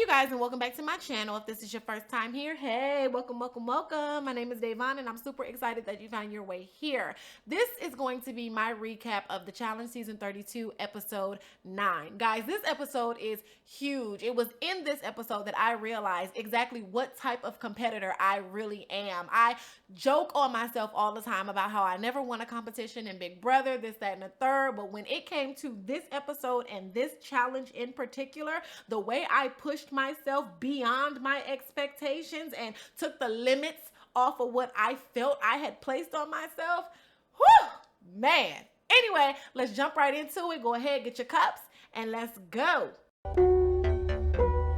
you guys, and welcome back to my channel. If this is your first time here, hey, welcome. My name is Dianne, and I'm super excited that you found your way here. This is going to be my recap of the challenge season 32, episode 9. Guys, this episode is huge. It was in this episode that I realized exactly what type of competitor I really am. I joke on myself all the time about how I never won a competition in Big Brother, this, that, and the third, but when it came to this episode and this challenge in particular, the way I pushed myself beyond my expectations and took the limits off of what I felt I had placed on myself, whew, man. Anyway, let's jump right into it. Go ahead, get your cups, and let's go.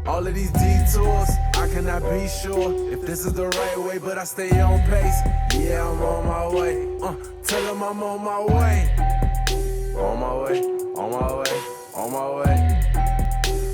All of these detours, I cannot be sure if this is the right way, but I stay on pace. Yeah, I'm on my way. Tell them I'm on my way. On my way, on my way, on my way.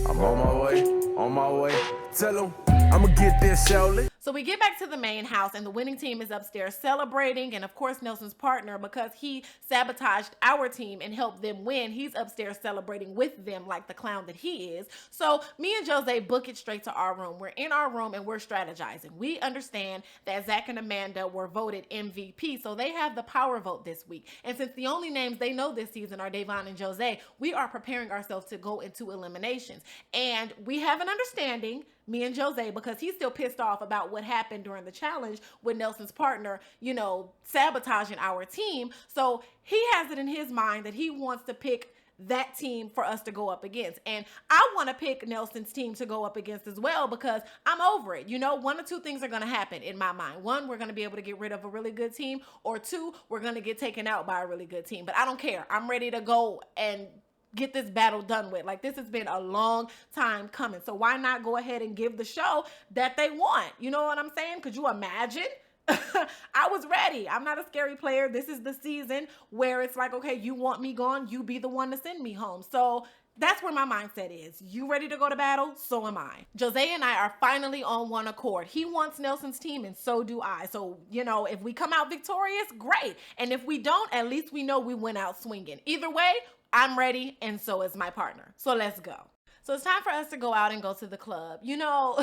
I'm on my way, on my way. Tell them I'ma get there, surely. So we get back to the main house, and the winning team is upstairs celebrating, and of course Nelson's partner, because he sabotaged our team and helped them win, he's upstairs celebrating with them like the clown that he is. So me and Jose book it straight to our room. We're in our room and we're strategizing. We understand that Zach and Amanda were voted MVP, so they have the power vote this week. And since the only names they know this season are Davon and Jose, we are preparing ourselves to go into eliminations. And we have an understanding, me and Jose, because he's still pissed off about what happened during the challenge with Nelson's partner, you know, sabotaging our team. So he has it in his mind that he wants to pick that team for us to go up against. And I want to pick Nelson's team to go up against as well, because I'm over it. You know, one or two things are going to happen in my mind. One, we're going to be able to get rid of a really good team, or two, we're going to get taken out by a really good team. But I don't care. I'm ready to go and get this battle done with. Like, this has been a long time coming. So why not go ahead and give the show that they want? You know what I'm saying? Could you imagine? I was ready. I'm not a scary player. This is the season where it's like, okay, you want me gone, you be the one to send me home. So that's where my mindset is. You ready to go to battle? So am I. Jose and I are finally on one accord. He wants Nelson's team, and so do I. So, you know, if we come out victorious, great. And if we don't, at least we know we went out swinging. Either way, I'm ready, and so is my partner. So let's go. So it's time for us to go out and go to the club. You know,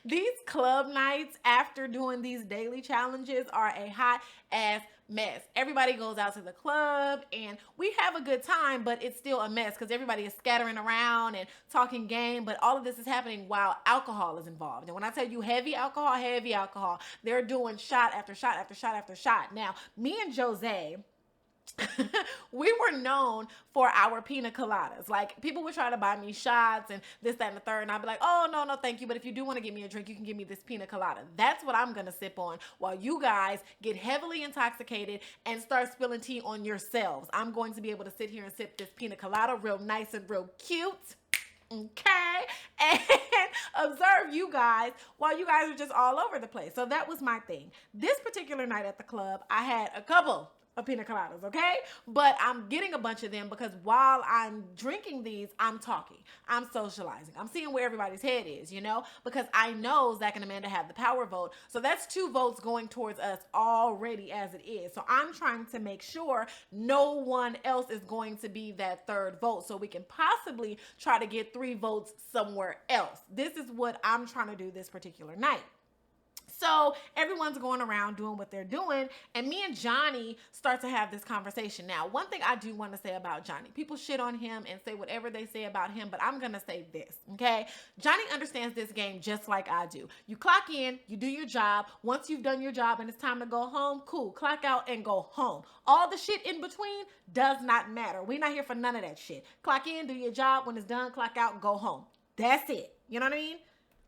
these club nights after doing these daily challenges are a hot ass mess. Everybody goes out to the club and we have a good time, but it's still a mess because everybody is scattering around and talking game. But all of this is happening while alcohol is involved. And when I tell you heavy alcohol, they're doing shot after shot after shot after shot. Now, me and Jose, we were known for our pina coladas. Like, people would try to buy me shots and this, that, and the third, and I'd be like, oh, no, thank you. But if you do want to give me a drink, you can give me this pina colada. That's what I'm going to sip on while you guys get heavily intoxicated and start spilling tea on yourselves. I'm going to be able to sit here and sip this pina colada real nice and real cute. Okay, and observe you guys while you guys are just all over the place. So that was my thing. This particular night at the club, I had a couple of pina coladas, okay? But I'm getting a bunch of them because while I'm drinking these, I'm talking, I'm socializing, I'm seeing where everybody's head is, you know, because I know Zach and Amanda have the power vote. So that's 2 votes going towards us already as it is. So I'm trying to make sure no one else is going to be that 3rd vote, so we can possibly try to get 3 votes somewhere else. This is what I'm trying to do this particular night. So everyone's going around doing what they're doing, and me and Johnny start to have this conversation. Now, one thing I do want to say about Johnny, people shit on him and say whatever they say about him, but I'm going to say this, okay? Johnny understands this game just like I do. You clock in, you do your job. Once you've done your job and it's time to go home, cool, clock out and go home. All the shit in between does not matter. We're not here for none of that shit. Clock in, do your job. When it's done, clock out, go home. That's it. You know what I mean?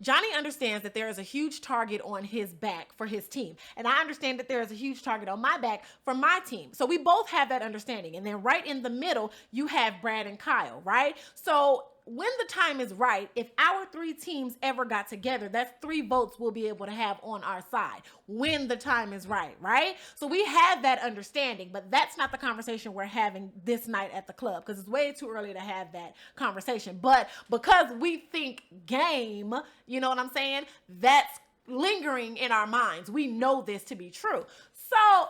Johnny understands that there is a huge target on his back for his team. And I understand that there is a huge target on my back for my team. So we both have that understanding. And then right in the middle, you have Brad and Kyle, right? So when the time is right, if our 3 teams ever got together, that's 3 votes we'll be able to have on our side when the time is right, right? So we have that understanding, but that's not the conversation we're having this night at the club because it's way too early to have that conversation. But because we think game, you know what I'm saying? That's lingering in our minds. We know this to be true. So,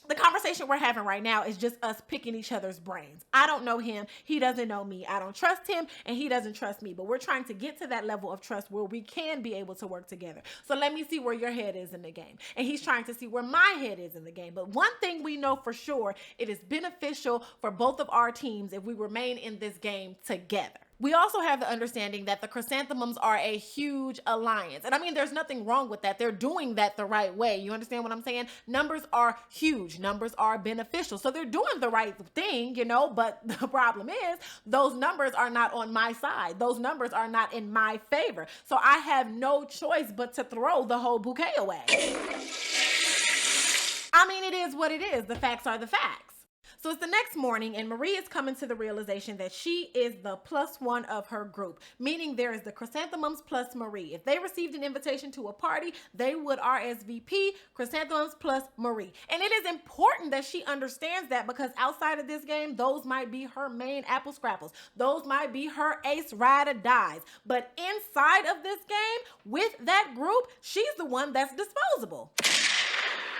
the conversation we're having right now is just us picking each other's brains. I don't know him. He doesn't know me. I don't trust him and he doesn't trust me. But we're trying to get to that level of trust where we can be able to work together. So let me see where your head is in the game. And he's trying to see where my head is in the game. But one thing we know for sure, it is beneficial for both of our teams if we remain in this game together. We also have the understanding that the chrysanthemums are a huge alliance. And I mean, there's nothing wrong with that. They're doing that the right way. You understand what I'm saying? Numbers are huge. Numbers are beneficial. So they're doing the right thing, you know, but the problem is those numbers are not on my side. Those numbers are not in my favor. So I have no choice but to throw the whole bouquet away. I mean, it is what it is. The facts are the facts. So it's the next morning and Marie is coming to the realization that she is the +1 of her group, meaning there is the chrysanthemums plus Marie. If they received an invitation to a party, they would RSVP chrysanthemums plus Marie. And it is important that she understands that because outside of this game, those might be her main apple scrapples. Those might be her ace ride or dies. But inside of this game, with that group, she's the one that's disposable.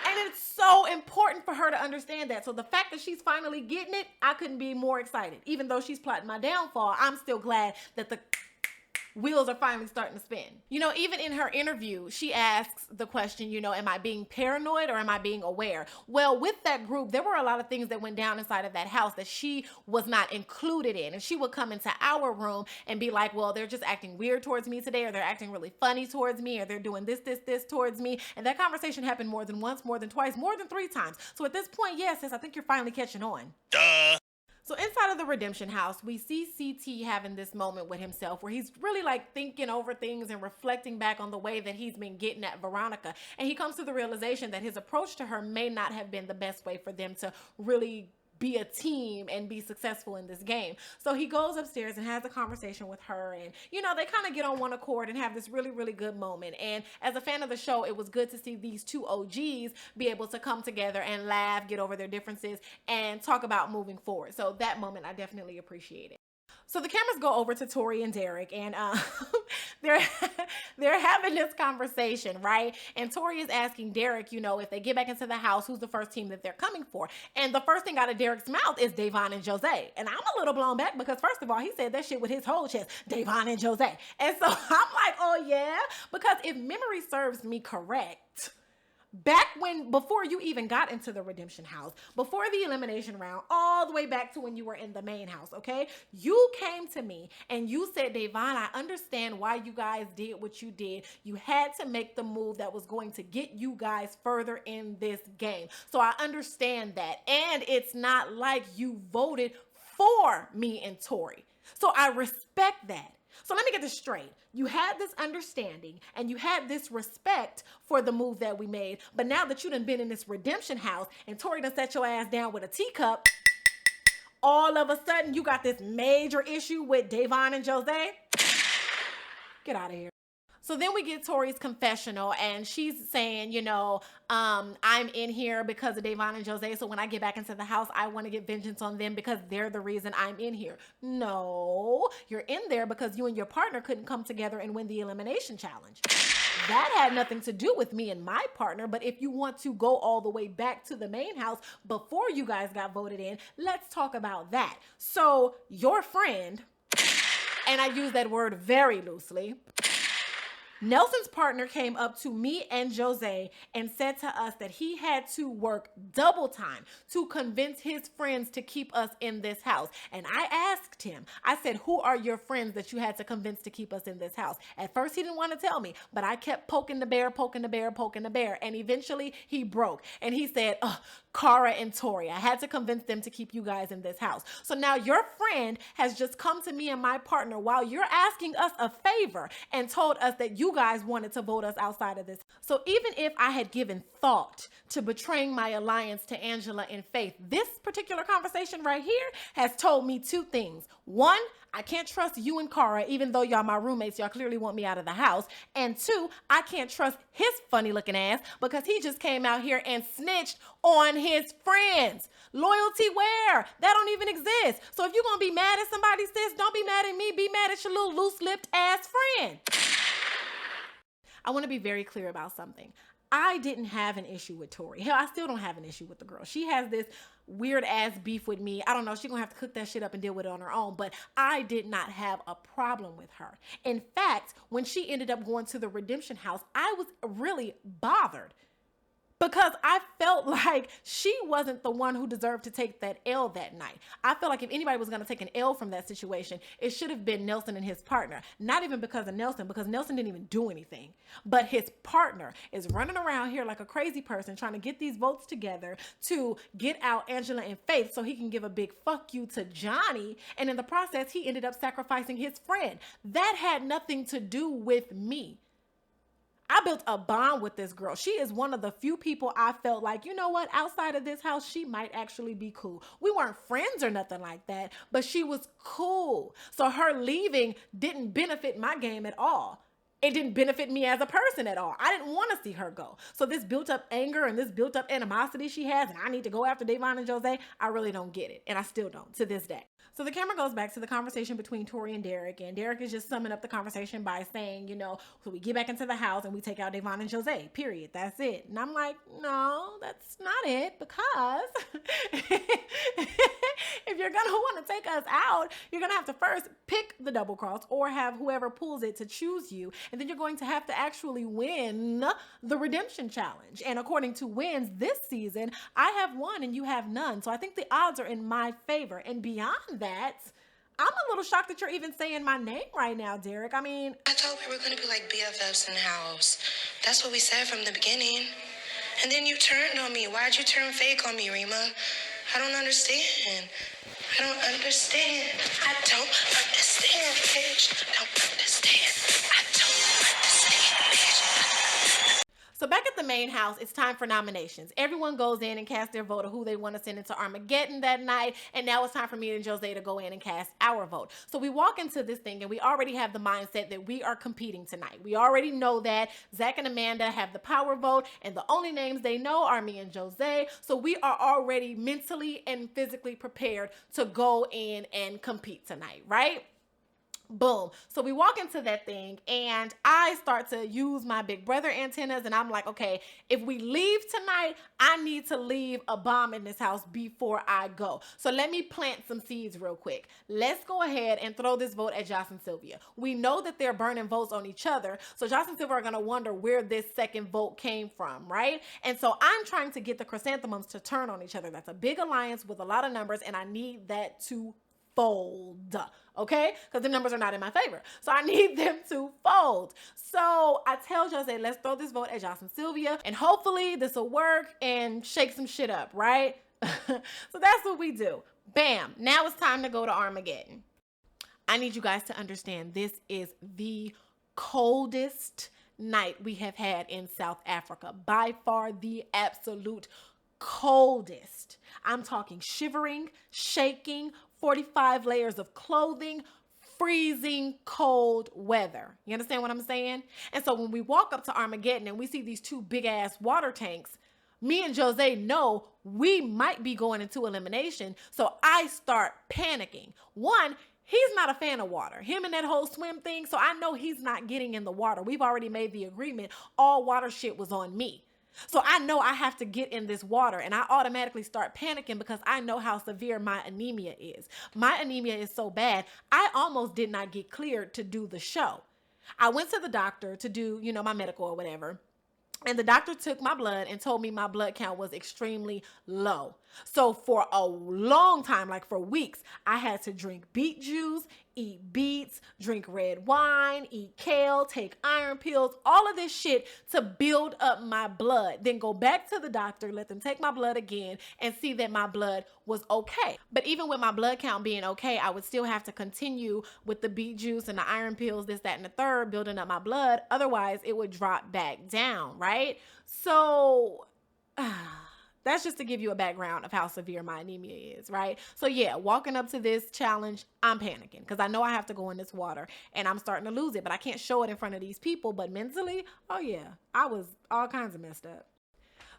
And it's so important for her to understand that. So the fact that she's finally getting it, I couldn't be more excited. Even though she's plotting my downfall, I'm still glad that the wheels are finally starting to spin. You know, even in her interview, she asks the question, you know, am I being paranoid or am I being aware? Well, with that group, there were a lot of things that went down inside of that house that she was not included in. And she would come into our room and be like, well, they're just acting weird towards me today, or they're acting really funny towards me, or they're doing this towards me. And that conversation happened more than once, more than twice, more than 3 times. So at this point, yes, sis, I think you're finally catching on. Duh. So inside of the redemption house, we see CT having this moment with himself where he's really like thinking over things and reflecting back on the way that he's been getting at Veronica. And he comes to the realization that his approach to her may not have been the best way for them to really be a team and be successful in this game. So he goes upstairs and has a conversation with her, and you know, they kind of get on one accord and have this really, really good moment. And as a fan of the show, it was good to see these 2 OGs be able to come together and laugh, get over their differences, and talk about moving forward. So that moment I definitely appreciated. So the cameras go over to Tori and Derek, and they're having this conversation, right? And Tori is asking Derek, you know, if they get back into the house, who's the first team that they're coming for? And the first thing out of Derek's mouth is Dayvon and Jose. And I'm a little blown back because first of all, he said that shit with his whole chest, Dayvon and Jose. And so I'm like, oh yeah? Because if memory serves me correct, back before you even got into the redemption house, before the elimination round, all the way back to when you were in the main house, okay? You came to me and you said, Dayvon, I understand why you guys did what you did. You had to make the move that was going to get you guys further in this game. So I understand that. And it's not like you voted for me and Tori. So I respect that. So let me get this straight. You had this understanding and you had this respect for the move that we made. But now that you done been in this redemption house and Tori done set your ass down with a teacup, all of a sudden you got this major issue with Dayvon and Jose. Get out of here. So then we get Tori's confessional and she's saying, you know, I'm in here because of Dayvon and Jose. So when I get back into the house, I want to get vengeance on them because they're the reason I'm in here. No, you're in there because you and your partner couldn't come together and win the elimination challenge. That had nothing to do with me and my partner. But if you want to go all the way back to the main house before you guys got voted in, let's talk about that. So your friend, and I use that word very loosely, Nelson's partner came up to me and Jose and said to us that he had to work double time to convince his friends to keep us in this house. And I asked him, I said, who are your friends that you had to convince to keep us in this house? At first, he didn't want to tell me, but I kept poking the bear. And eventually he broke. And he said, Cara and Tori, I had to convince them to keep you guys in this house. So now your friend has just come to me and my partner while you're asking us a favor and told us that you guys wanted to vote us outside of this. So even if I had given thought to betraying my alliance to Angela and Faith, this particular conversation right here has told me 2 things. 1, I can't trust you and Cara, even though y'all my roommates, y'all clearly want me out of the house. And 2, I can't trust his funny looking ass because he just came out here and snitched on his friends. Loyalty where? That don't even exist. So if you're going to be mad at somebody, sis, don't be mad at me. Be mad at your little loose-lipped ass friend. I want to be very clear about something. I didn't have an issue with Tori. Hell, I still don't have an issue with the girl. She has this weird ass beef with me. I don't know. She's going to have to cook that shit up and deal with it on her own. But I did not have a problem with her. In fact, when she ended up going to the redemption house, I was really bothered, because I felt like she wasn't the one who deserved to take that L that night. I felt like if anybody was going to take an L from that situation, it should have been Nelson and his partner. Not even because of Nelson, because Nelson didn't even do anything. But his partner is running around here like a crazy person trying to get these votes together to get out Angela and Faith so he can give a big fuck you to Johnny. And in the process, he ended up sacrificing his friend. That had nothing to do with me. I built a bond with this girl. She is one of the few people I felt like, you know what, outside of this house, she might actually be cool. We weren't friends or nothing like that, but she was cool. So her leaving didn't benefit my game at all. It didn't benefit me as a person at all. I didn't want to see her go. So this built up anger and this built up animosity she has, and I need to go after Dayvon and Jose, I really don't get it. And I still don't to this day. So the camera goes back to the conversation between Tori and Derek is just summing up the conversation by saying, you know, so we get back into the house and we take out Dayvon and Jose, period. That's it. And I'm like, no, that's not it, because if you're going to want to take us out, you're going to have to first pick the double cross or have whoever pulls it to choose you. And then you're going to have to actually win the redemption challenge. And according to wins this season, I have one and you have none. So I think the odds are in my favor. And beyond that, I'm a little shocked that you're even saying my name right now, Derek. I mean, I thought we were going to be like BFFs in the house. That's what we said from the beginning. And then you turned on me. Why'd you turn fake on me, Rima? I don't understand. I don't understand. I don't understand, bitch. I don't understand. I don't understand, bitch. So back at the main house, it's time for nominations. Everyone goes in and casts their vote of who they want to send into Armageddon that night. And now it's time for me and Jose to go in and cast our vote. So we walk into this thing and we already have the mindset that we are competing tonight. We already know that Zach and Amanda have the power vote and the only names they know are me and Jose. So we are already mentally and physically prepared to go in and compete tonight, right? Boom. So we walk into that thing and I start to use my big brother antennas and I'm like, okay, if we leave tonight, I need to leave a bomb in this house before I go. So let me plant some seeds real quick. Let's go ahead and throw this vote at Josh and Sylvia. We know that they're burning votes on each other. So Josh and Sylvia are going to wonder where this second vote came from, right? And so I'm trying to get the chrysanthemums to turn on each other. That's a big alliance with a lot of numbers and I need that to fold, okay? Because the numbers are not in my favor. So I need them to fold. So I tell Jose, let's throw this vote at Josh and Sylvia and hopefully this will work and shake some shit up, right? So that's what we do. Bam. Now it's time to go to Armageddon. I need you guys to understand this is the coldest night we have had in South Africa. By far the absolute coldest. I'm talking shivering, shaking, 45 layers of clothing, freezing cold weather. You understand what I'm saying? And so when we walk up to Armageddon and we see these two big ass water tanks, me and Jose know we might be going into elimination. So I start panicking. One, he's not a fan of water. Him and that whole swim thing. So I know he's not getting in the water. We've already made the agreement. All water shit was on me. So I know I have to get in this water and I automatically start panicking because I know how severe my anemia is. My anemia is so bad, I almost did not get cleared to do the show. I went to the doctor to do, you know, my medical or whatever. And the doctor took my blood and told me my blood count was extremely low. So for a long time, like for weeks, I had to drink beet juice, eat beets, drink red wine, eat kale, take iron pills, all of this shit to build up my blood. Then go back to the doctor, let them take my blood again and see that my blood was okay. But even with my blood count being okay, I would still have to continue with the beet juice and the iron pills, this, that, and the third, building up my blood. Otherwise, it would drop back down, right? So that's just to give you a background of how severe my anemia is, right? So yeah, walking up to this challenge, I'm panicking because I know I have to go in this water and I'm starting to lose it, but I can't show it in front of these people. But mentally, oh yeah, I was all kinds of messed up.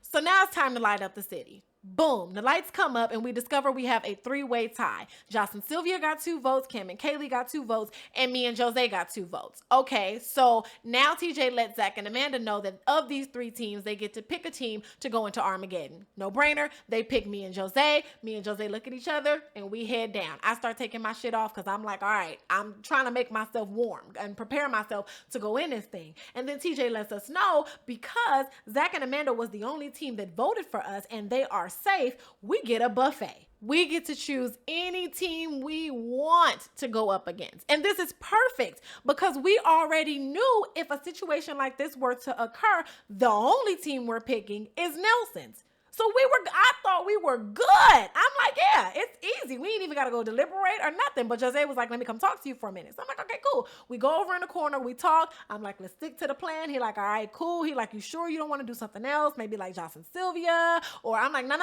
So now it's time to light up the city. Boom, the lights come up and we discover we have a 3-way tie. Joss and Sylvia got 2 votes, Cam and Kaylee got 2 votes, and me and Jose got 2 votes. Okay, so now TJ let Zach and Amanda know that of these 3 teams, they get to pick a team to go into Armageddon. No brainer, they pick me and Jose. Me and Jose look at each other and we head down. I start taking my shit off because I'm like, all right, I'm trying to make myself warm and prepare myself to go in this thing. And then TJ lets us know because Zach and Amanda was the only team that voted for us and they are safe, we get a buffet. We get to choose any team we want to go up against. And this is perfect because we already knew if a situation like this were to occur, the only team we're picking is Nelson's. So I thought we were good. I'm like, yeah, it's easy. We ain't even got to go deliberate or nothing. But Jose was like, let me come talk to you for a minute. So I'm like, okay, cool. We go over in the corner. We talk. I'm like, let's stick to the plan. He like, all right, cool. He like, you sure you don't want to do something else? Maybe like Joss and Sylvia. Or I'm like, no.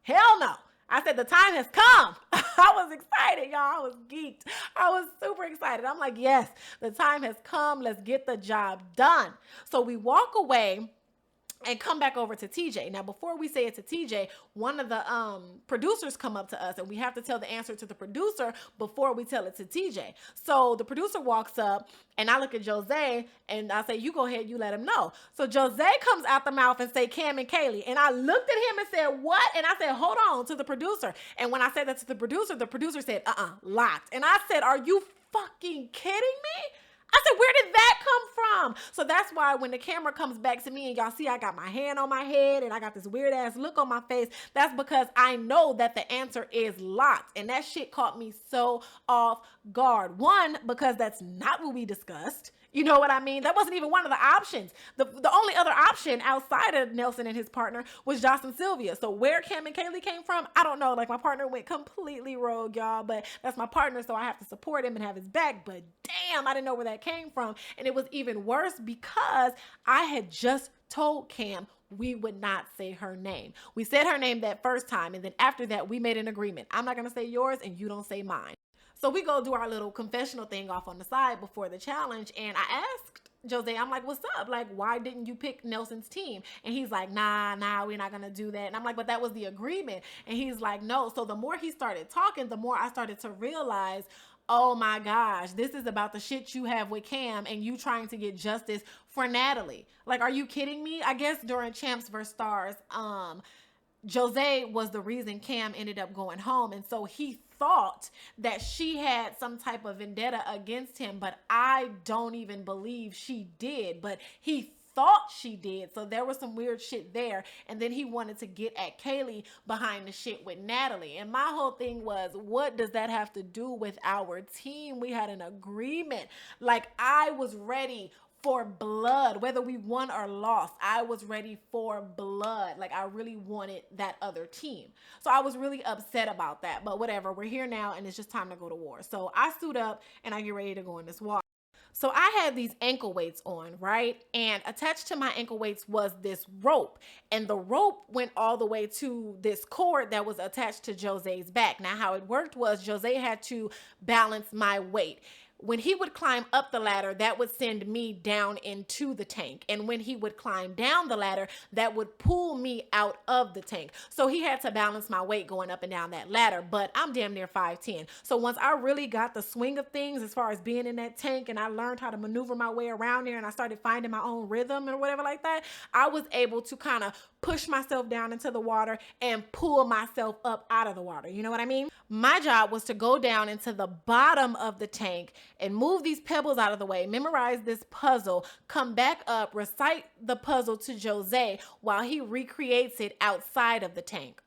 Hell no. I said, the time has come. I was excited, y'all. I was geeked. I was super excited. I'm like, yes, the time has come. Let's get the job done. So we walk away and come back over to TJ. Now, before we say it to TJ, one of the producers come up to us and we have to tell the answer to the producer before we tell it to TJ. So the producer walks up and I look at Jose and I say, you go ahead, you let him know. So Jose comes out the mouth and say, Cam and Kaylee. And I looked at him and said, what? And I said, hold on, to the producer. And when I said that to the producer said, locked. And I said, are you fucking kidding me? I said, where did that come from? So that's why when the camera comes back to me and y'all see I got my hand on my head and I got this weird ass look on my face, that's because I know that the answer is locked. And that shit caught me so off guard. One, because that's not what we discussed. You know what I mean? That wasn't even one of the options. The only other option outside of Nelson and his partner was Joss and Sylvia. So where Cam and Kaylee came from, I don't know. Like my partner went completely rogue, y'all, but that's my partner, so I have to support him and have his back. But damn, I didn't know where that came from. And it was even worse because I had just told Cam we would not say her name. We said her name that first time, and then after that, we made an agreement. I'm not going to say yours, and you don't say mine. So we go do our little confessional thing off on the side before the challenge. And I asked Jose, I'm like, what's up? Like, why didn't you pick Nelson's team? And he's like, nah, we're not going to do that. And I'm like, but that was the agreement. And he's like, no. So the more he started talking, the more I started to realize, oh my gosh, this is about the shit you have with Cam and you trying to get justice for Natalie. Like, are you kidding me? I guess during Champs vs. Stars, Jose was the reason Cam ended up going home. And so he thought that she had some type of vendetta against him, but I don't even believe she did, but he thought she did. So there was some weird shit there. And then he wanted to get at Kaylee behind the shit with Natalie. And my whole thing was, what does that have to do with our team? We had an agreement. Like, I was ready for blood, whether we won or lost. I was ready for blood. Like, I really wanted that other team. So I was really upset about that, but whatever, we're here now and it's just time to go to war. So I suit up and I get ready to go in this water. So I had these ankle weights on, right? And attached to my ankle weights was this rope. And the rope went all the way to this cord that was attached to Jose's back. Now, how it worked was Jose had to balance my weight. When he would climb up the ladder, that would send me down into the tank. And when he would climb down the ladder, that would pull me out of the tank. So he had to balance my weight going up and down that ladder, but I'm damn near 5'10". So once I really got the swing of things as far as being in that tank and I learned how to maneuver my way around there and I started finding my own rhythm or whatever like that, I was able to kind of push myself down into the water and pull myself up out of the water. You know what I mean? My job was to go down into the bottom of the tank and move these pebbles out of the way, memorize this puzzle, come back up, recite the puzzle to Jose while he recreates it outside of the tank.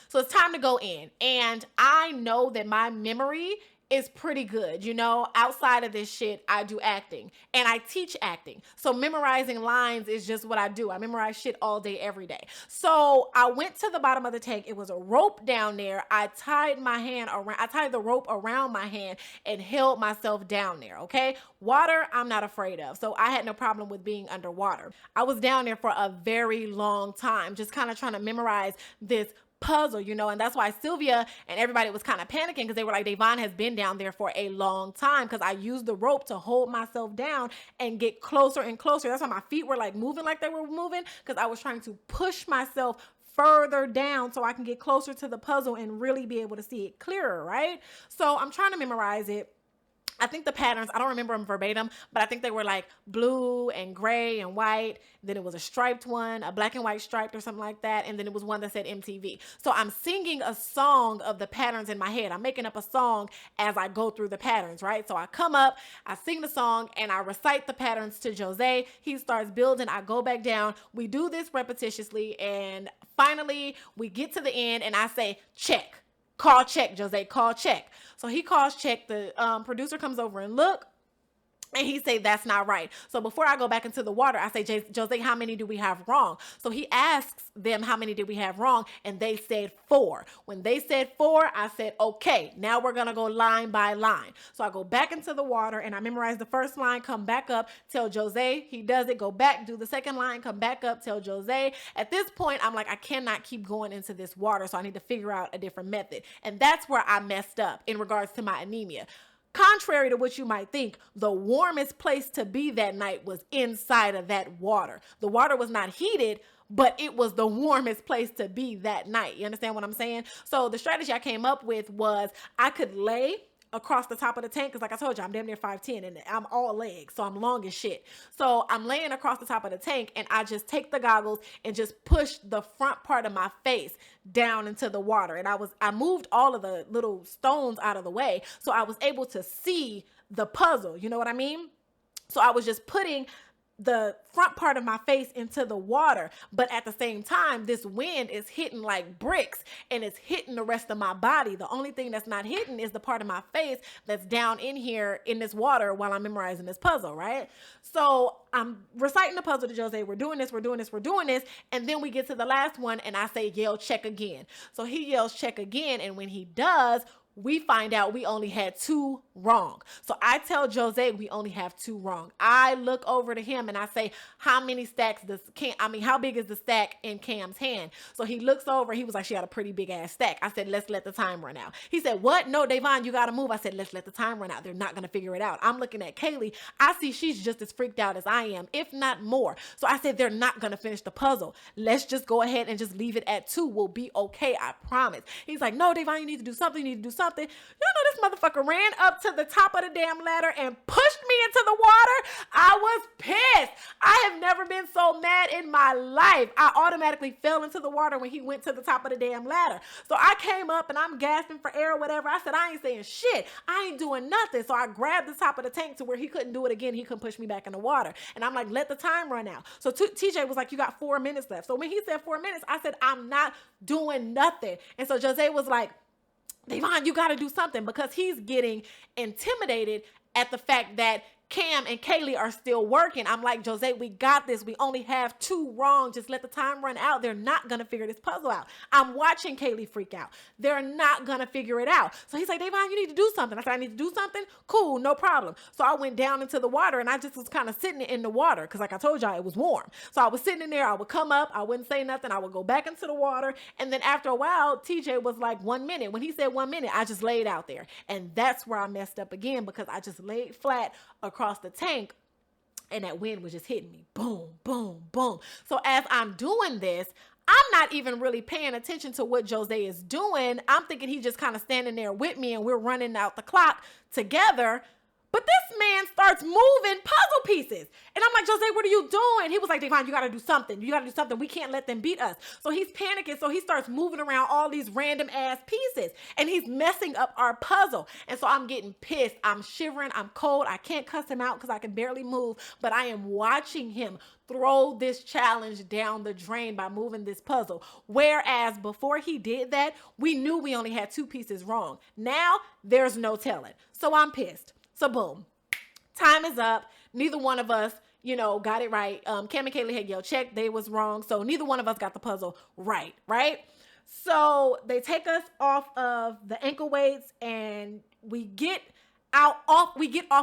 So it's time to go in. And I know that my memory is pretty good. You know, outside of this shit, I do acting and I teach acting. So memorizing lines is just what I do. I memorize shit all day, every day. So I went to the bottom of the tank. It was a rope down there. I tied the rope around my hand and held myself down there. Okay. Water, I'm not afraid of. So I had no problem with being underwater. I was down there for a very long time, just kind of trying to memorize this puzzle, you know, and that's why Sylvia and everybody was kind of panicking because they were like, Devon has been down there for a long time because I used the rope to hold myself down and get closer and closer. That's why my feet were like moving like they were moving because I was trying to push myself further down so I can get closer to the puzzle and really be able to see it clearer, right? So I'm trying to memorize it. I think the patterns, I don't remember them verbatim, but I think they were like blue and gray and white. Then it was a striped one, a black and white striped or something like that. And then it was one that said MTV. So I'm singing a song of the patterns in my head. I'm making up a song as I go through the patterns, right? So I come up, I sing the song, and I recite the patterns to Jose. He starts building. I go back down. We do this repetitiously. And finally, we get to the end, and I say, check. Call check, Jose, call check. So he calls check. The producer comes over and look, and he say, that's not right. So before I go back into the water, I say, Jose, how many do we have wrong? So he asks them, how many did we have wrong? And they said 4. When they said 4, I said, okay, now we're going to go line by line. So I go back into the water and I memorize the first line, come back up, tell Jose, he does it, go back, do the second line, come back up, tell Jose. At this point, I'm like, I cannot keep going into this water. So I need to figure out a different method. And that's where I messed up in regards to my anemia. Contrary to what you might think, the warmest place to be that night was inside of that water. The water was not heated, but it was the warmest place to be that night. You understand what I'm saying? So the strategy I came up with was I could lay across the top of the tank, because like I told you, I'm damn near 5'10", and I'm all legs, so I'm long as shit. So I'm laying across the top of the tank, and I just take the goggles and just push the front part of my face down into the water. And I moved all of the little stones out of the way, so I was able to see the puzzle. You know what I mean? So I was just putting the front part of my face into the water, but at the same time, this wind is hitting like bricks and it's hitting the rest of my body. The only thing that's not hitting is the part of my face that's down in here in this water while I'm memorizing this puzzle, right? So I'm reciting the puzzle to Jose. We're doing this. And then we get to the last one and I say, yell check again. So he yells check again. And when he does, we find out we only had 2 wrong. So I tell Jose we only have 2 wrong. I look over to him and I say, how many stacks how big is the stack in Cam's hand? So he looks over. He was like, she got a pretty big ass stack. I said, let's let the time run out. He said, what? No, Davon, you got to move. I said, let's let the time run out. They're not going to figure it out. I'm looking at Kaylee. I see she's just as freaked out as I am, if not more. So I said, they're not going to finish the puzzle. Let's just go ahead and just leave it at 2. We'll be okay. I promise. He's like, no, Davon, you need to do something. You know, this motherfucker ran up to the top of the damn ladder and pushed me into the water. I was pissed. I have never been so mad in my life. I automatically fell into the water when he went to the top of the damn ladder. So I came up and I'm gasping for air or whatever. I said, I ain't saying shit. I ain't doing nothing. So I grabbed the top of the tank to where he couldn't do it again. He couldn't push me back in the water. And I'm like, let the time run out. So TJ was like, you got 4 minutes left. So when he said 4 minutes, I said, I'm not doing nothing. And so Jose was like, Davon, you got to do something, because he's getting intimidated at the fact that Cam and Kaylee are still working. I'm like, Jose, we got this. We only have 2 wrong. Just let the time run out. They're not going to figure this puzzle out. I'm watching Kaylee freak out. They're not going to figure it out. So he's like, Davon, you need to do something. I said, I need to do something? Cool, no problem. So I went down into the water and I just was kind of sitting in the water because like I told y'all, it was warm. So I was sitting in there. I would come up. I wouldn't say nothing. I would go back into the water. And then after a while, TJ was like 1 minute. When he said 1 minute, I just laid out there. And that's where I messed up again, because I just laid flat across the tank and that wind was just hitting me. Boom, boom, boom. So as I'm doing this, I'm not even really paying attention to what Jose is doing. I'm thinking he's just kind of standing there with me and we're running out the clock together. But this man starts moving puzzle pieces. And I'm like, Jose, what are you doing? He was like, Davon, you got to do something. You got to do something. We can't let them beat us. So he's panicking. So he starts moving around all these random ass pieces. And he's messing up our puzzle. And so I'm getting pissed. I'm shivering. I'm cold. I can't cuss him out because I can barely move. But I am watching him throw this challenge down the drain by moving this puzzle. Whereas before he did that, we knew we only had 2 pieces wrong. Now there's no telling. So I'm pissed. So boom, time is up. Neither one of us, got it right. Cam and Kaylee had yelled check. They was wrong. So neither one of us got the puzzle right? So they take us off of the ankle weights and we get off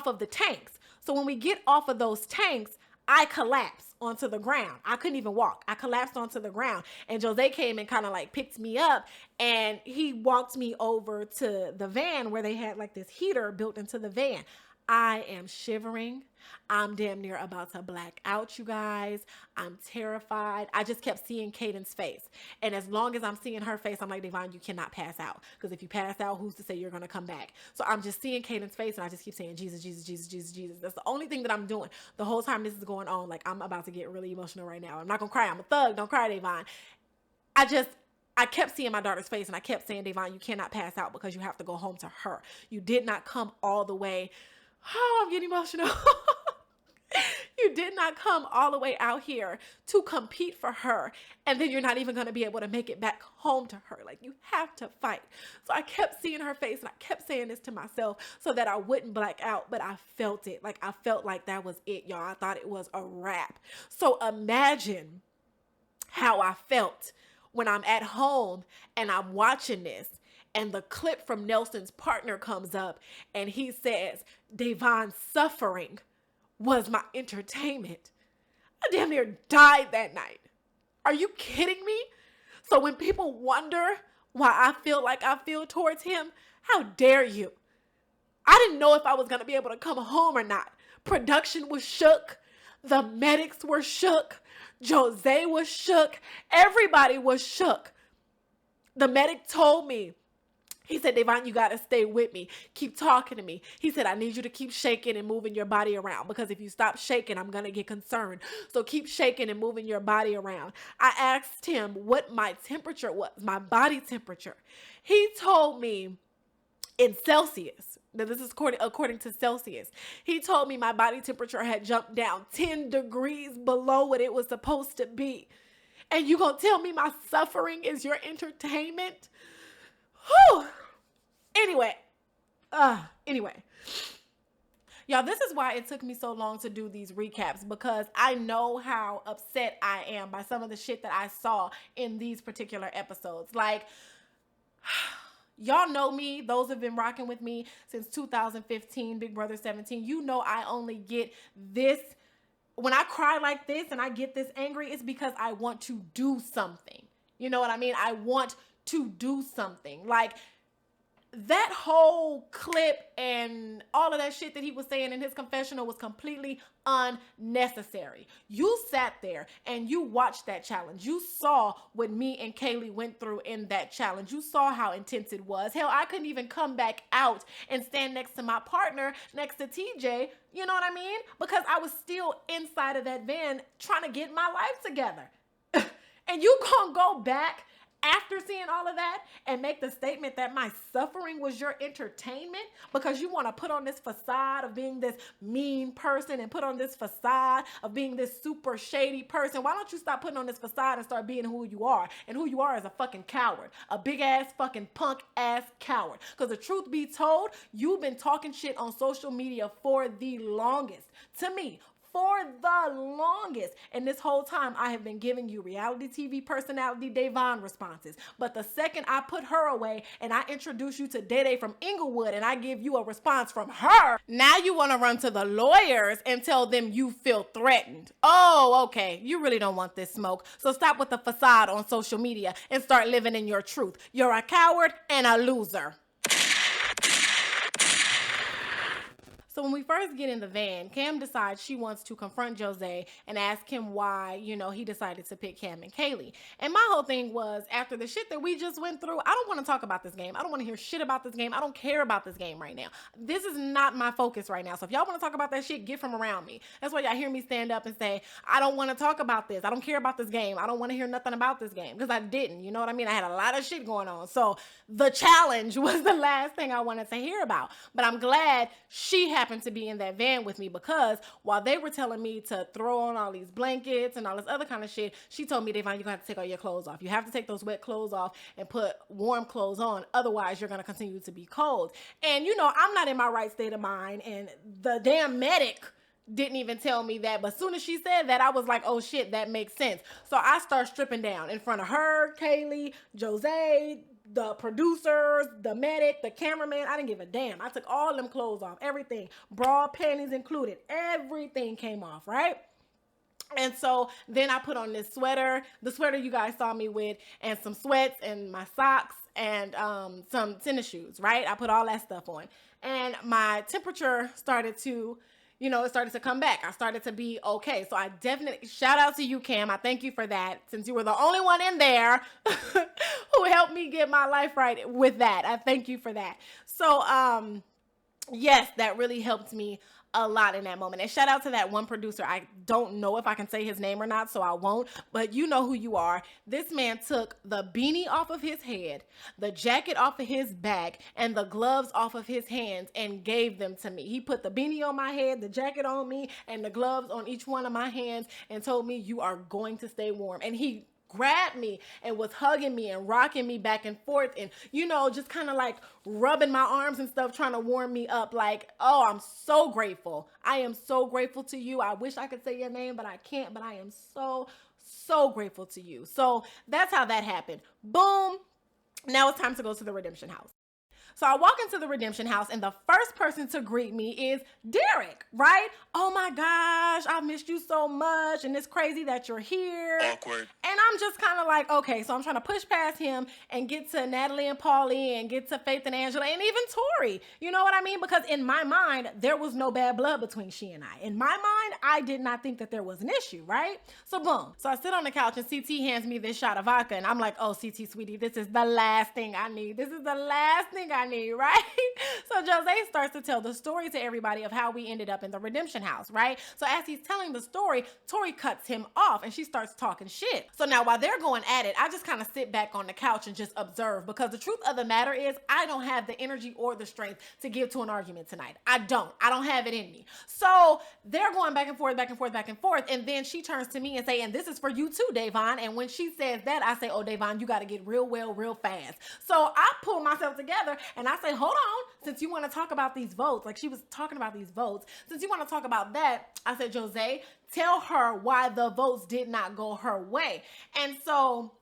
of the tanks. So when we get off of those tanks, I collapsed onto the ground. I couldn't even walk. I collapsed onto the ground. And Jose came and kind of like picked me up and he walked me over to the van where they had like this heater built into the van. I am shivering. I'm damn near about to black out, you guys. I'm terrified. I just kept seeing Caden's face. And as long as I'm seeing her face, I'm like, Devon, you cannot pass out. Because if you pass out, who's to say you're going to come back? So I'm just seeing Caden's face, and I just keep saying, Jesus, Jesus, Jesus, Jesus, Jesus. That's the only thing that I'm doing the whole time this is going on. Like, I'm about to get really emotional right now. I'm not going to cry. I'm a thug. Don't cry, Devon. I kept seeing my daughter's face, and I kept saying, Devon, you cannot pass out because you have to go home to her. You did not come all the way. Oh, I'm getting emotional. You did not come all the way out here to compete for her, and then you're not even going to be able to make it back home to her. Like, you have to fight. So I kept seeing her face, and I kept saying this to myself so that I wouldn't black out, but I felt it. Like, I felt like that was it, y'all. I thought it was a wrap. So imagine how I felt when I'm at home and I'm watching this, and the clip from Nelson's partner comes up, and he says, Devon's suffering was my entertainment. I damn near died that night. Are you kidding me? So when people wonder why I feel like I feel towards him, how dare you? I didn't know if I was going to be able to come home or not. Production was shook. The medics were shook. Jose was shook. Everybody was shook. The medic told me, he said, Devon, you got to stay with me. Keep talking to me. He said, I need you to keep shaking and moving your body around, because if you stop shaking, I'm going to get concerned. So keep shaking and moving your body around. I asked him what my temperature was, my body temperature. He told me in Celsius. Now, this is according to Celsius. He told me my body temperature had jumped down 10 degrees below what it was supposed to be. And you gonna tell me my suffering is your entertainment? Whew. Anyway. Y'all, this is why it took me so long to do these recaps, because I know how upset I am by some of the shit that I saw in these particular episodes. Like, y'all know me, those who've been rocking with me since 2015, Big Brother 17. You know I only get this. When I cry like this and I get this angry, it's because I want to do something. You know what I mean? I want to do something. Like, that whole clip and all of that shit that he was saying in his confessional was completely unnecessary. You sat there and you watched that challenge. You saw what me and Kaylee went through in that challenge. You saw how intense it was. Hell, I couldn't even come back out and stand next to my partner, next to TJ, you know what I mean? Because I was still inside of that van trying to get my life together. And you gonna go back after seeing all of that and make the statement that my suffering was your entertainment because you want to put on this facade of being this mean person and put on this facade of being this super shady person. Why don't you stop putting on this facade and start being who you are? And who you are is a fucking coward, a big ass fucking punk ass coward. Because the truth be told, you've been talking shit on social media for the longest. To me, for the longest. And this whole time I have been giving you reality TV personality Devon responses. But the second I put her away and I introduce you to Dede from Inglewood and I give you a response from her, now you want to run to the lawyers and tell them you feel threatened. Oh, okay. You really don't want this smoke. So stop with the facade on social media and start living in your truth. You're a coward and a loser. So when we first get in the van, Cam decides she wants to confront Jose and ask him why, he decided to pick Cam and Kaylee. And my whole thing was, after the shit that we just went through, I don't want to talk about this game. I don't want to hear shit about this game. I don't care about this game right now. This is not my focus right now. So if y'all want to talk about that shit, get from around me. That's why y'all hear me stand up and say, I don't want to talk about this. I don't care about this game. I don't want to hear nothing about this game. Because I didn't. You know what I mean? I had a lot of shit going on. So the challenge was the last thing I wanted to hear about. But I'm glad she happened to be in that van with me, because while they were telling me to throw on all these blankets and all this other kind of shit, she told me, Devon, you're gonna have to take all your clothes off. You have to take those wet clothes off and put warm clothes on. Otherwise, you're gonna continue to be cold. And I'm not in my right state of mind, and the damn medic didn't even tell me that. But as soon as she said that, I was like, oh shit, that makes sense. So I start stripping down in front of her, Kaylee, Jose, the producers, the medic, the cameraman. I didn't give a damn. I took all them clothes off, everything, bra, panties included, everything came off, right? And so then I put on this sweater, the sweater you guys saw me with, and some sweats and my socks and some tennis shoes, right? I put all that stuff on. And my temperature started to, it started to come back. I started to be okay. So I definitely, shout out to you, Cam. I thank you for that, since you were the only one in there who helped me get my life right with that. I thank you for that. So, yes, that really helped me a lot in that moment. And shout out to that one producer. I don't know if I can say his name or not, so I won't, but you know who you are. This man took the beanie off of his head, the jacket off of his back, and the gloves off of his hands and gave them to me. He put the beanie on my head, the jacket on me, and the gloves on each one of my hands and told me, you are going to stay warm. And he grabbed me and was hugging me and rocking me back and forth and, just kind of like rubbing my arms and stuff, trying to warm me up. Like, oh, I'm so grateful. I am so grateful to you. I wish I could say your name, but I can't, but I am so, so grateful to you. So that's how that happened. Boom. Now it's time to go to the redemption house. So I walk into the redemption house and the first person to greet me is Derek, right? Oh my gosh, I missed you so much and it's crazy that you're here. Awkward. And I'm just kind of like, okay, so I'm trying to push past him and get to Natalie and Paulie and get to Faith and Angela and even Tori. You know what I mean? Because in my mind, there was no bad blood between she and I. In my mind, I did not think that there was an issue, right? So boom. So I sit on the couch and CT hands me this shot of vodka and I'm like, oh, CT, sweetie, this is the last thing I need. This is the last thing I need, right? So Jose starts to tell the story to everybody of how we ended up in the redemption house, right? So as he's telling the story, Tori cuts him off and she starts talking shit. So now while they're going at it, I just kind of sit back on the couch and just observe, because the truth of the matter is I don't have the energy or the strength to give to an argument tonight. I don't have it in me. So they're going back and forth, back and forth, back and forth. And then she turns to me and say, and this is for you too, Davon. And when she says that, I say, oh, Davon, you got to get real well, real fast. So I pull myself together and I say, hold on, since you want to talk about these votes, like she was talking about these votes, since you want to talk about that, I said, Jose, tell her why the votes did not go her way. And so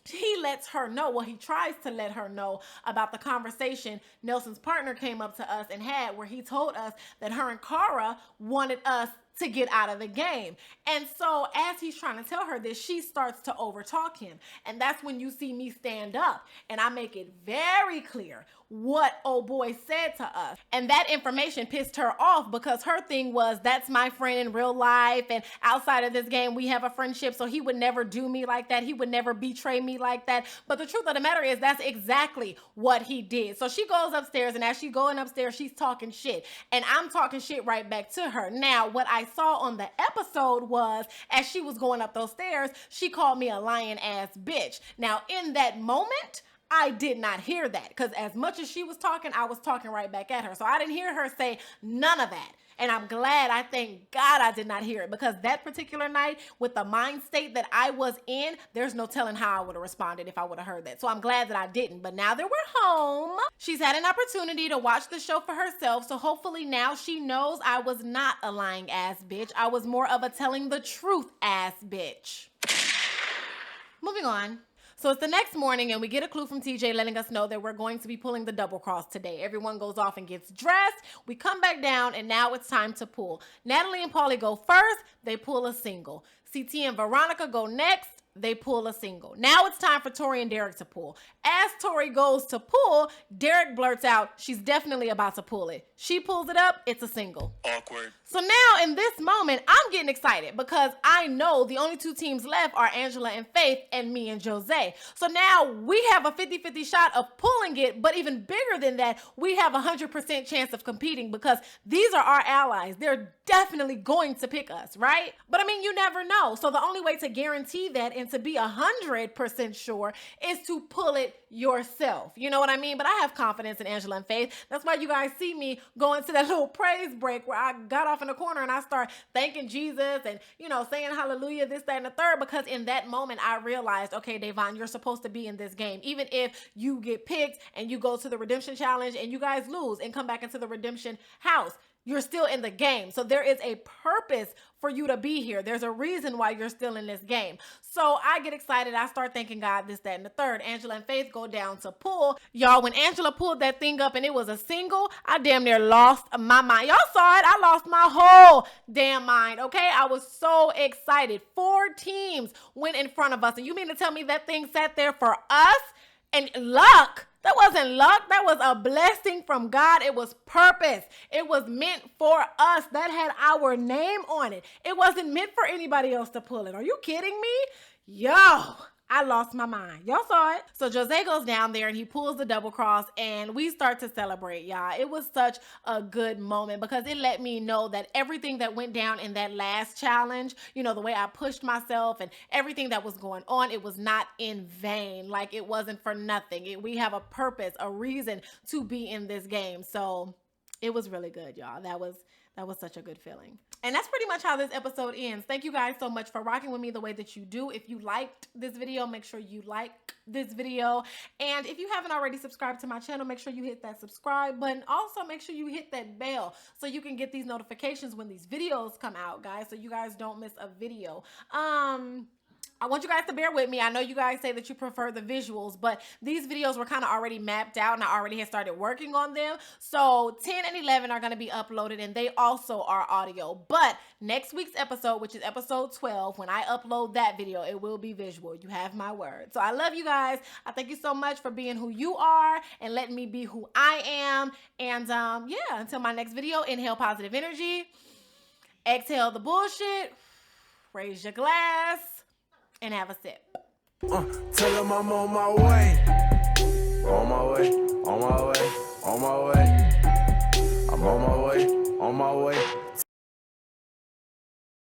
he lets her know, well, he tries to let her know about the conversation Nelson's partner came up to us and had, where he told us that her and Cara wanted us to get out of the game. And so as he's trying to tell her this, she starts to overtalk him. And that's when you see me stand up and I make it very clear what old boy said to us. And that information pissed her off, because her thing was, that's my friend in real life, and outside of this game we have a friendship, so he would never do me like that. He would never betray me like that. But the truth of the matter is that's exactly what he did. So she goes upstairs, and as she's going upstairs, she's talking shit. And I'm talking shit right back to her. Now, what I saw on the episode was, as she was going up those stairs, she called me a lying ass bitch. Now, in that moment, I did not hear that, because as much as she was talking, I was talking right back at her. So I didn't hear her say none of that. And I'm glad, I thank God I did not hear it, because that particular night, with the mind state that I was in, there's no telling how I would have responded if I would have heard that. So I'm glad that I didn't. But now that we're home, she's had an opportunity to watch the show for herself. So hopefully now she knows I was not a lying ass bitch. I was more of a telling the truth ass bitch. Moving on. So it's the next morning and we get a clue from TJ letting us know that we're going to be pulling the double cross today. Everyone goes off and gets dressed. We come back down and now it's time to pull. Natalie and Paulie go first. They pull a single. CT and Veronica go next. They pull a single. Now it's time for Tori and Derek to pull. As Tori goes to pull, Derek blurts out, she's definitely about to pull it. She pulls it up, it's a single. Awkward. So now in this moment, I'm getting excited because I know the only two teams left are Angela and Faith and me and Jose. So now we have a 50-50 shot of pulling it, but even bigger than that, we have a 100% chance of competing because these are our allies. They're definitely going to pick us, right? But I mean, you never know. So the only way to guarantee that and to be 100% sure is to pull it yourself. You know what I mean? But I have confidence in Angela and Faith. That's why you guys see me go into that little praise break where I got off in the corner and I start thanking Jesus and, you know, saying hallelujah, this, that, and the third, because in that moment I realized, okay, Davon, you're supposed to be in this game. Even if you get picked and you go to the redemption challenge and you guys lose and come back into the redemption house, you're still in the game. So there is a purpose for you to be here. There's a reason why you're still in this game. So I get excited. I start thanking God, this, that, and the third. Angela and Faith go down to pull. Y'all, when Angela pulled that thing up and it was a single, I damn near lost my mind. Y'all saw it. I lost my whole damn mind, okay? I was so excited. 4 teams went in front of us. And you mean to tell me that thing sat there for us? And luck. That wasn't luck. That was a blessing from God. It was purpose. It was meant for us. That had our name on it. It wasn't meant for anybody else to pull it. Are you kidding me? Yo, I lost my mind. Y'all saw it. So Jose goes down there and he pulls the double cross and we start to celebrate, y'all. It was such a good moment because it let me know that everything that went down in that last challenge, you know, the way I pushed myself and everything that was going on, it was not in vain. Like it wasn't for nothing. We have a purpose, a reason to be in this game. So it was really good, y'all. That was such a good feeling. And that's pretty much how this episode ends. Thank you guys so much for rocking with me the way that you do. If you liked this video, make sure you like this video. And if you haven't already subscribed to my channel, make sure you hit that subscribe button. Also, make sure you hit that bell so you can get these notifications when these videos come out, guys, so you guys don't miss a video. I want you guys to bear with me. I know you guys say that you prefer the visuals, but these videos were kind of already mapped out and I already had started working on them. So 10 and 11 are going to be uploaded and they also are audio. But next week's episode, which is episode 12, when I upload that video, it will be visual. You have my word. So I love you guys. I thank you so much for being who you are and letting me be who I am. And yeah, until my next video, inhale positive energy, exhale the bullshit, raise your glass, and have a sip. Tell them I'm on my way. On my way, on my way, on my way. I'm on my way, on my way.